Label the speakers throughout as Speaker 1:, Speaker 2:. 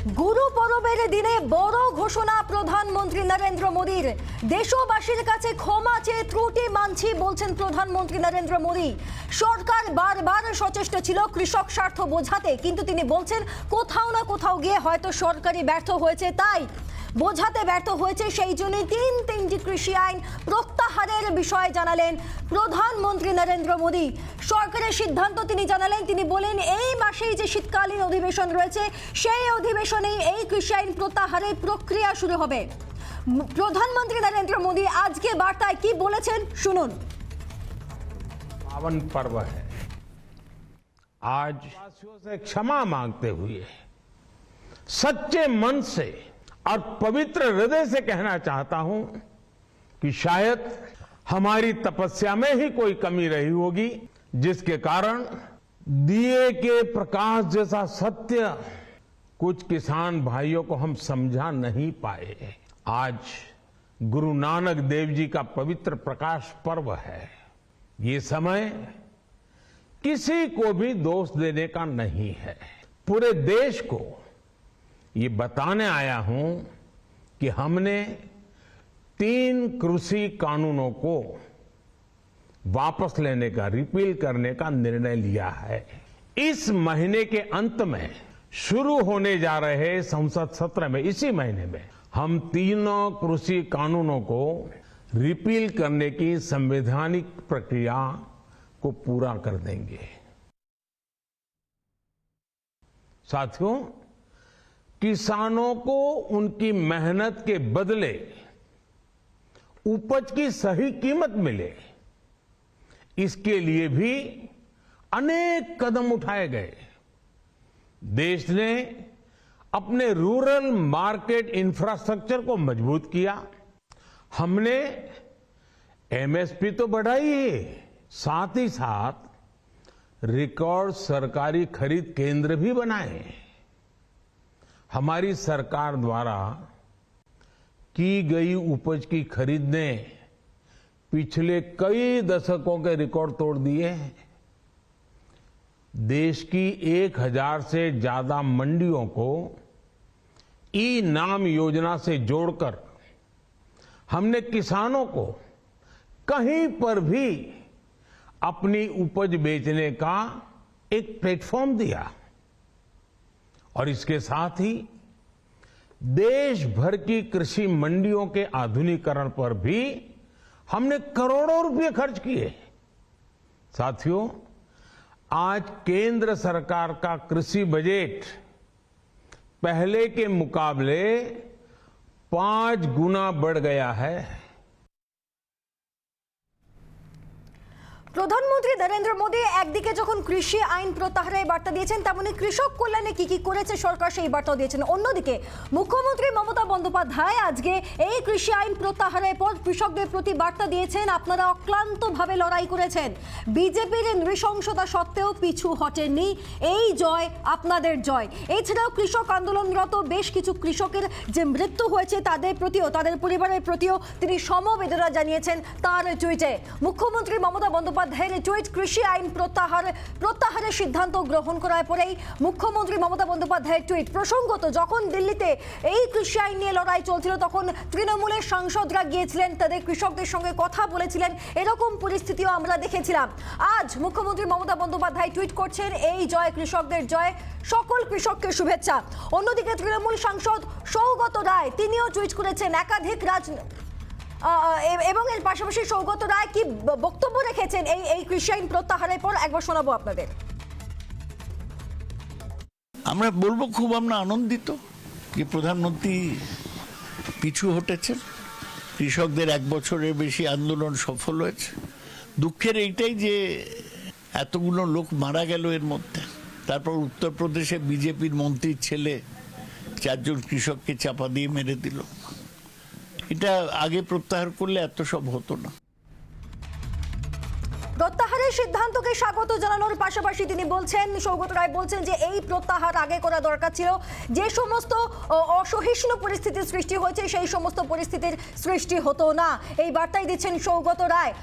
Speaker 1: গুরু পরবের দিনে বড় ঘোষণা প্রধানমন্ত্রী নরেন্দ্র মোদীর। দেশবাসীর কাছে ক্ষমা চেয়ে ত্রুটি মানছি বলছেন প্রধানমন্ত্রী নরেন্দ্র মোদী। সরকার বারবার সচেষ্ট ছিল কৃষক স্বার্থ বোঝাতে, কিন্তু তিনি বলছেন কোথাও না কোথাও গিয়ে হয়তো সরকারই ব্যর্থ হয়েছে, তাই বোঝাতে ব্যর্থ হয়েছে। সেই জন্যই তিনটি কৃষি আইন প্রত্যাহারের বিষয়ে জানালেন প্রধানমন্ত্রী নরেন্দ্র মোদী। সরকারের সিদ্ধান্ত তিনি জানালেন, তিনি বলেন এই মাসেই যে শীতকালীন অধিবেশন রয়েছে সেই অধিবেশনেই এই কৃষি আইন প্রত্যাহারের প্রক্রিয়া শুরু হবে। প্রধানমন্ত্রী নরেন্দ্র মোদী আজকে বার্তায় কি বলেছেন শুনুন।
Speaker 2: पावन पर्व है, आज वासियों से क्षमा मांगते हुए सच्चे मन से और पवित्र हृदय से कहना चाहता हूं कि शायद हमारी तपस्या में ही कोई कमी रही होगी, जिसके कारण दिए के प्रकाश जैसा सत्य कुछ किसान भाइयों को हम समझा नहीं पाए। आज गुरु नानक देव जी का पवित्र प्रकाश पर्व है। ये समय किसी को भी दोष देने का नहीं है। पूरे देश को ये बताने आया हूं कि हमने 3 कृषि कानूनों को वापस लेने का, रिपील करने का निर्णय लिया है। इस महीने के अंत में शुरू होने जा रहे संसद सत्र में, इसी महीने में हम 3 कृषि कानूनों को रिपील करने की संवैधानिक प्रक्रिया को पूरा कर देंगे। साथियों, किसानों को उनकी मेहनत के बदले उपज की सही कीमत मिले, इसके लिए भी अनेक कदम उठाए गए। देश ने अपने रूरल मार्केट इंफ्रास्ट्रक्चर को मजबूत किया। हमने एमएसपी तो बढ़ाई है, साथ ही साथ रिकॉर्ड सरकारी खरीद केंद्र भी बनाए। हमारी सरकार द्वारा की गई उपज की खरीद ने पिछले कई दशकों के रिकॉर्ड तोड़ दिए हैं। देश की 1000 से ज्यादा मंडियों को ई नाम योजना से जोड़कर हमने किसानों को कहीं पर भी अपनी उपज बेचने का एक प्लेटफॉर्म दिया, और इसके साथ ही देश भर की कृषि मंडियों के आधुनिकीकरण पर भी हमने करोड़ों रुपए खर्च किए। साथियों, आज केंद्र सरकार का कृषि बजट पहले के मुकाबले 5 गुना बढ़ गया है।
Speaker 1: প্রধানমন্ত্রী নরেন্দ্র মোদী একদিকে যখন কৃষি আইন প্রত্যাহারের বার্তা দিয়েছেন, তেমনি কৃষক কল্যাণে কি কি করেছে সরকার সেই বার্তাও দিয়েছেন। অন্যদিকে মুখ্যমন্ত্রী মমতা বন্দ্যোপাধ্যায় আজকে এই কৃষি আইন প্রত্যাহারের পর কৃষকদের প্রতি বার্তা দিয়েছেন, আপনারা অক্লান্তভাবে লড়াই করেছেন, বিজেপির নৃশংসতা সত্ত্বেও পিছু হটেননি, এই জয় আপনাদের জয়। এছাড়াও কৃষক আন্দোলনরত বেশ কিছু কৃষকের যে মৃত্যু হয়েছে তাদের প্রতিও, তাদের পরিবারের প্রতিও তিনি সমবেদনা জানিয়েছেন তার টুইটে। মুখ্যমন্ত্রী মমতা বন্দ্যোপাধ্যায় টুইট, কৃষি আইন প্রত্যাহারের সিদ্ধান্ত গ্রহণ করার পরেই মুখ্যমন্ত্রী মমতা বন্দ্যোপাধ্যায়ের টুইট। প্রসঙ্গত, যখন দিল্লিতে এই কৃষি আইন নিয়ে লড়াই চলছিল তখন তৃণমূলের সাংসদরা গিয়েছিলেন, তাদের কৃষকদের সঙ্গে কথা বলেছিলেন, এরকম পরিস্থিতিও আমরা দেখেছিলাম। আজ মুখ্যমন্ত্রী মমতা বন্দ্যোপাধ্যায় টুইট করছেন, এই জয় কৃষকদের জয়, সকল কৃষককে শুভেচ্ছা। অন্যদিকে তৃণমূল সাংসদ সৌগত রায় তিনিও টুইট করেছেন, একাধিক এবং এর পাশাপাশি সৌগত রায় কি বক্তব্য রেখেছেন এই কৃষি আইন প্রত্যাহারের পর একবার শোনাবো আপনাদের।
Speaker 3: আমরা বলবো খুব আমরা আনন্দিত যে প্রধানমন্ত্রী পিছু হটেছেন, কৃষকদের 1 বছরের বেশি আন্দোলন সফল হয়েছে। দুঃখের এইটাই যে এতগুলো লোক মারা গেল এর মধ্যে, তারপর উত্তরপ্রদেশে বিজেপির মন্ত্রীর ছেলে 4 জন কৃষককে চাপা দিয়ে মেরে দিল। এটা আগে প্রত্যাহার করলে এত সব হতো না।
Speaker 1: প্রত্যাহারের সিদ্ধান্তকে স্বাগত জানানোর পাশাপাশি তিনি বলছেন, সৌগত রায় বলছেন যে এই প্রত্যাহার আগে করা দরকার ছিল, যে সমস্ত অসহিষ্ণু পরিস্থিতির সৃষ্টি হয়েছে সেই সমস্ত পরিস্থিতির সৃষ্টি হতো না, এই বার্তাই দিচ্ছেন সৌগত রায়।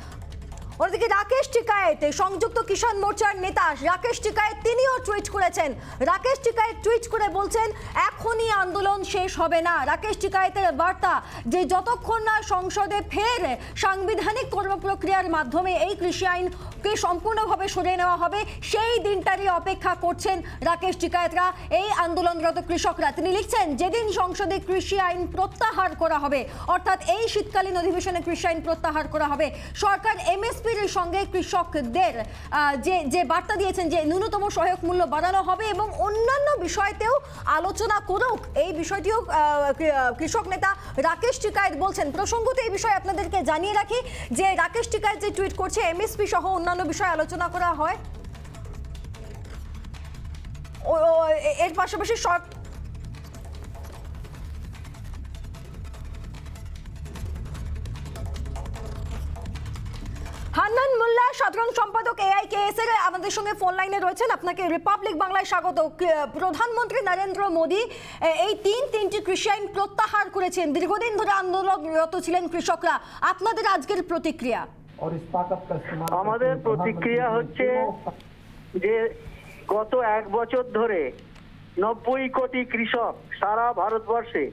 Speaker 1: ওদিকে রাকেশ টিকায়েত, সংযুক্ত কিষাণ মোর্চার নেতা রাকেশ টিকায়েত, তিনিও টুইট করেছেন। রাকেশ টিকায়েত টুইট করে বলছেন এখনই আন্দোলন শেষ হবে না। রাকেশ টিকায়েতের বার্তা যে যতক্ষণ না সংসদে ফের সাংবিধানিক কর্মপ্রক্রিয়ার মাধ্যমে এই কৃষি আইনকে সম্পূর্ণভাবে সরিয়ে নেওয়া হবে সেই দিনটারই অপেক্ষা করছেন রাকেশ টিকায়েতরা, এই আন্দোলনরত কৃষকরা। তিনি লিখছেন যেদিন সংসদে কৃষি আইন প্রত্যাহার করা হবে, অর্থাৎ এই শীতকালীন অধিবেশনে কৃষি আইন প্রত্যাহার করা হবে, সরকার এমএসপির সঙ্গে কৃষকদের যে বার্তা দিয়েছেন যে ন্যূনতম সহায়ক মূল্য বাড়ানো হবে এবং অন্যান্য বিষয়তেও আলোচনা করুক, এই বিষয়টিও কৃষক নেতা রাকেশ টিকায়েত বলছেন। প্রসঙ্গত এই বিষয়ে আপনাদেরকে জানিয়ে রাখি যে রাকেশ টিকায়েত যে টুইট করছে এমএসপি সহ অন্যান্য বিষয়ে আলোচনা করা হয়, এর পাশাপাশি হান্নান মোল্লা, সাধারণ সম্পাদক AIKS এর আমাদের সঙ্গে ফোন লাইনে রয়েছেন। আপনাকে রিপাবলিক বাংলায় স্বাগত। প্রধানমন্ত্রী নরেন্দ্র মোদী এই তিনটি কৃষি আইন প্রত্যাহার করেছেন, দীর্ঘদিন ধরে আন্দোলনরত ছিলেন কৃষকরা, আপনাদের আজকের প্রতিক্রিয়া?
Speaker 4: আমাদের প্রতিক্রিয়া হচ্ছে যে গত 1 বছর ধরে 90 কোটি কৃষক সারা ভারতবর্ষে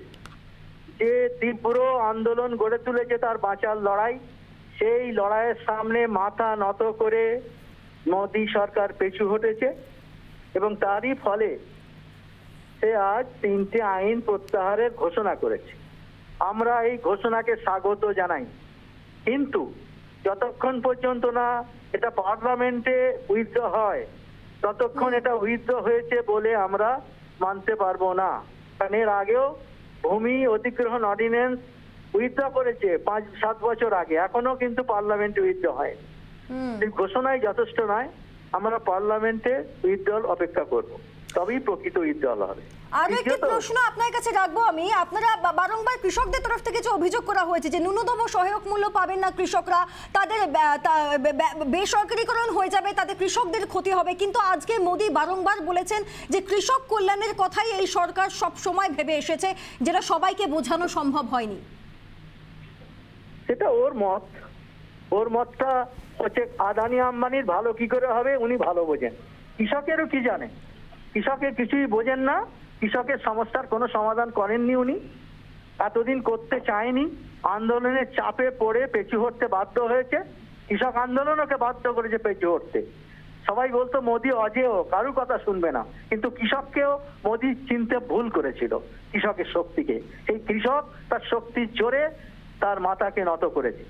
Speaker 4: যে তীব্র আন্দোলন গড়ে তুলেছে তার বাঁচার লড়াই, সেই লড়াইয়ের সামনে মাথা নত করে মোদী সরকার পিছু হটেছে এবং তারই ফলে সে আজ 3টে আইন প্রত্যাহারের ঘোষণা করেছে। আমরা এই ঘোষণাকে স্বাগত জানাই, কিন্তু যতক্ষণ পর্যন্ত না এটা পার্লামেন্টে উইথড্র হয় ততক্ষণ এটা উইথড্র হয়েছে বলে আমরা মানতে পারবো না। কারণ এর আগেও ভূমি অধিগ্রহণ অর্ডিন্যান্স উইথড্র করেছে 5-7 বছর আগে, এখনো কিন্তু পার্লামেন্টে উইথড্র হয়। ঘোষণায় যথেষ্ট নয়, আমরা পার্লামেন্টে উইথড্রল অপেক্ষা করব, তবেই প্রকৃত উইথড্রল হবে।
Speaker 1: আর একটি প্রশ্ন আপনার কাছে রাখবো আমি, আপনারা বারংবার কৃষকদের তরফ থেকে যে অভিযোগ করা হয়েছে যে ন্যূনতম সহায়ক মূল্য পাবেন না কৃষকরা, তাদের বেসরকারীকরণ হয়ে যাবে, তাদের কৃষকদের ক্ষতি হবে, কিন্তু আজকে মোদী বারংবার বলেছেন যে কৃষক কল্যাণের কথাই এই সরকার সব সময় ভেবে এসেছে, যেটা সবাইকে বোঝানো সম্ভব হয়নি।
Speaker 4: সেটা ওর মত, ওর মতটা হচ্ছে আদানি আম্বানির ভালো কি করে হবে উনি ভালো বোঝেন, কৃষকেরও কি জানে, কৃষকের কিছুই বোঝেন না, কৃষকের সমস্যার কোনো সমাধান করেননি উনি, এতদিন করতে চায়নি, আন্দোলনের চাপে পড়ে পিছু হটতে বাধ্য হয়েছে, কৃষক আন্দোলন ওকে বাধ্য করেছে পিছু হটতে। সবাই বলতো মোদী অজেয়, কারুর কথা শুনবে না, কিন্তু কৃষককেও মোদী চিনতে ভুল করেছিল, কৃষকের শক্তিকে। সেই কৃষক তার শক্তির জোরে তার মাথাকে নত করেছে।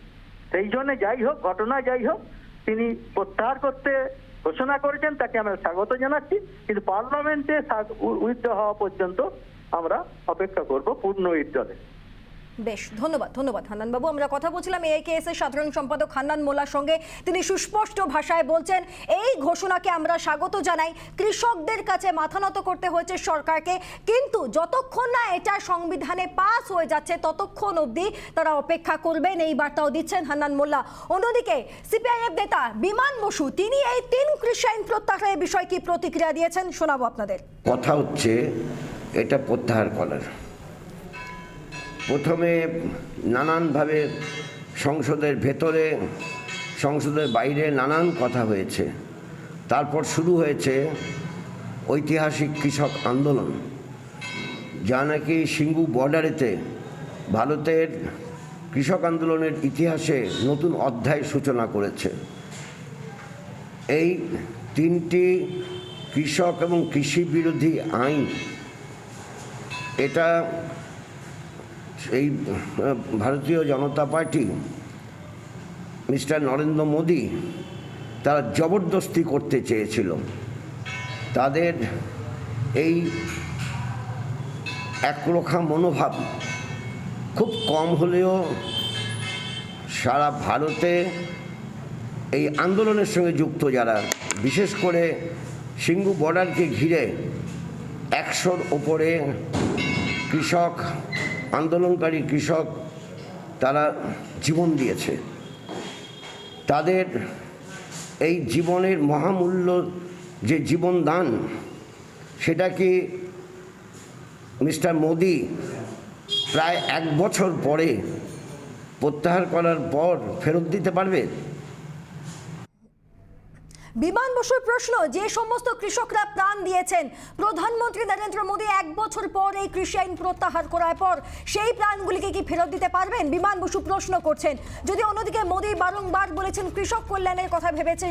Speaker 4: সেই জন্য যাই হোক, ঘটনা যাই হোক, তিনি প্রত্যাহার করতে ঘোষণা করেছেন, তাকে আমরা স্বাগত জানাচ্ছি, কিন্তু পার্লামেন্টে উইথড্র হওয়া পর্যন্ত আমরা অপেক্ষা করব পূর্ণ উইথড্রলে।
Speaker 1: বেশ, ধন্যবাদ হান্নান বাবু। আমরা কথা বলছিলাম AIKS এর সাধারণ সম্পাদক হান্নান মোল্লার সঙ্গে। তিনি সুস্পষ্ট ভাষায় বলছেন এই ঘোষণাকে আমরা স্বাগত জানাই, কৃষকদের কাছে মাথা নত করতে হয়েছে সরকারকে, কিন্তু যতক্ষণ না এটা সংবিধানে পাস হয়ে যাচ্ছে ততক্ষণ অবধি তারা অপেক্ষা করবেন, এই বার্তাও দিচ্ছেন হান্নান মোল্লা। অন্যদিকে CPIF নেতা বিমান বসু, তিনি এই 3 কৃষি আইন প্রত্যাহারের বিষয়ে কি প্রতিক্রিয়া দিয়েছেন শোনাবো আপনাদের।
Speaker 5: কথা হচ্ছে এটা প্রত্যাহার করার, প্রথমে নানানভাবে সংসদের ভেতরে সংসদের বাইরে নানান কথা হয়েছে, তারপর শুরু হয়েছে ঐতিহাসিক কৃষক আন্দোলন, যা নাকি সিঙ্গু বর্ডারেতে ভারতের কৃষক আন্দোলনের ইতিহাসে নতুন অধ্যায় সূচনা করেছে। এই 3টি কৃষক এবং কৃষি বিরোধী আইন, এটা এই ভারতীয় জনতা পার্টি মিস্টার নরেন্দ্র মোদী তারা জবরদস্তি করতে চেয়েছিল। তাদের এই একরোখা মনোভাব খুব কম হলেও সারা ভারতে এই আন্দোলনের সঙ্গে যুক্ত যারা, বিশেষ করে সিঙ্গু বর্ডারকে ঘিরে 100-র ওপরে কৃষক, আন্দোলনকারী কৃষক, তারা জীবন দিয়েছে। তাদের এই জীবনের মহামূল্য যে জীবনদান, সেটা কি মিস্টার মোদী প্রায় 1 বছর পরে প্রত্যাহার করার পর ফেরত দিতে পারবে?
Speaker 1: বিমান বসুর প্রশ্ন, যে সমস্ত কৃষকরা প্রাণ দিয়েছেন, প্রধানমন্ত্রী নরেন্দ্র মোদী 1 বছর পর এই কৃষি আইন প্রত্যাহার করার পর সেই প্রাণগুলিকে কি ফেরত দিতে পারবেন? বিমান বসু প্রশ্ন করছেন। যদি অন্যদিকে মোদী বারংবার বলেছেন কৃষক কল্যাণের কথা ভেবেছে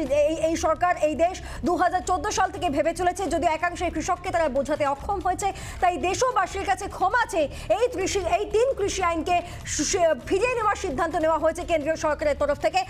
Speaker 1: এই সরকার, এই দেশ 2014 সাল থেকে ভেবে চলেছে, যদি একাংশে কৃষককে তারা বোঝাতে অক্ষম হয়েছে, তাই দেশবাসীর কাছে ক্ষমা চেয়ে এই 3 কৃষি আইনকে ফিরিয়ে নেওয়ার সিদ্ধান্ত নেওয়া হয়েছে কেন্দ্রীয় সরকারের তরফ থেকে।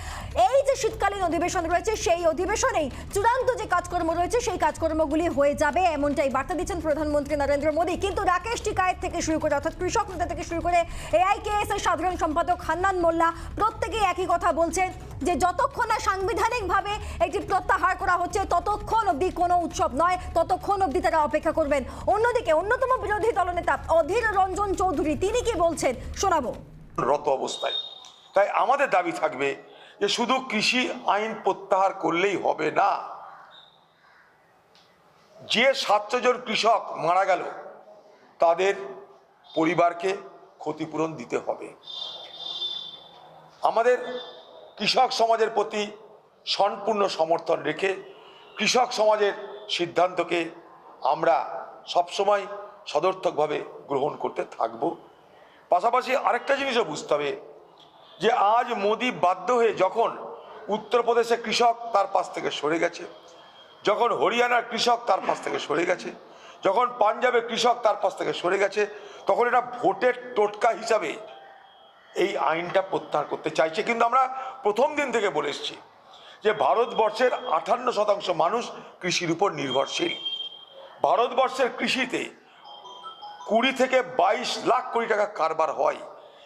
Speaker 1: এই যে শীতকালীন অধিবেশন রয়েছে, সেই অধিবেশনে চূড়ান্ত যে কাজকর্ম রয়েছে সেই কাজকর্মগুলি হয়ে যাবে, এমনটাই বার্তা দিচ্ছেন প্রধানমন্ত্রী নরেন্দ্র মোদী। কিন্তু রাকেশ টিকায়েত থেকে শুরু করে, অর্থাৎ কৃষক নেতা থেকে শুরু করে এআইকেএস এর সাধারণ সম্পাদক হান্নান মোল্লা, প্রত্যেকেই একই কথা বলছেন যে যতক্ষণ না সাংবিধানিকভাবে এটি প্রত্যাহার করা হচ্ছে ততক্ষণ অবধি কোনো উৎসব নয়, ততক্ষণ অবধি তারা অপেক্ষা করবেন। অন্যদিকে অন্যতম বিরোধী দলনেতা অধীর রঞ্জন চৌধুরী তিনি কি বলছেন শোনাবো।
Speaker 6: রত অবস্থায়, তাই আমাদের দাবি থাকবে যে শুধু কৃষি আইন প্রত্যাহার করলেই হবে না, যে 700 জন কৃষক মারা গেল তাদের পরিবারকে ক্ষতিপূরণ দিতে হবে। আমাদের কৃষক সমাজের প্রতি সম্পূর্ণ সমর্থন রেখে কৃষক সমাজের সিদ্ধান্তকে আমরা সবসময় সদর্থকভাবে গ্রহণ করতে থাকব। পাশাপাশি আরেকটা জিনিসও বুঝতে হবে যে আজ মোদি বাধ্য হয়ে যখন উত্তরপ্রদেশে কৃষক তার পাশ থেকে সরে গেছে, যখন হরিয়ানার কৃষক তার পাশ থেকে সরে গেছে, যখন পাঞ্জাবের কৃষক তার পাশ থেকে সরে গেছে, তখন এটা ভোটের টোটকা হিসাবে এই আইনটা প্রত্যাহার করতে চাইছে। কিন্তু আমরা প্রথম দিন থেকে বলে এসেছি যে ভারতবর্ষের 58% মানুষ কৃষির উপর নির্ভরশীল। ভারতবর্ষের কৃষিতে 20 থেকে 22 লাখ কোটি টাকা কারবার হয়।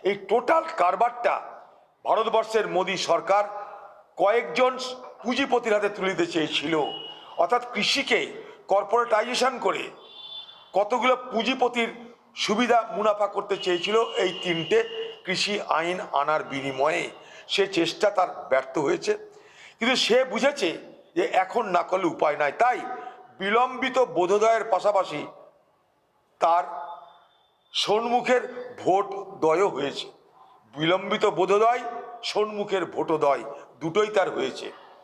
Speaker 6: এই টোটাল কারবারটা ভারতবর্ষের মোদী সরকার কয়েকজন পুঁজিপতির হাতে তুলে দিতে চেয়েছিল, অর্থাৎ কৃষিকে কর্পোরেটাইজেশন করে কতগুলো পুঁজিপতির সুবিধা মুনাফা করতে চেয়েছিল এই 3টে কৃষি আইন আনার বিনিময়ে। সে চেষ্টা তার ব্যর্থ হয়েছে, কিন্তু সে বুঝেছে যে এখন না করলে উপায় নাই। তাই বিলম্বিত বোধোদয়ের পাশাপাশি তার সন্মুখের ভোটদয়ও হয়েছে। বিলম্বিত বোধোদয়, সন্মুখের ভোটোদয় দুটোই তার হয়েছে।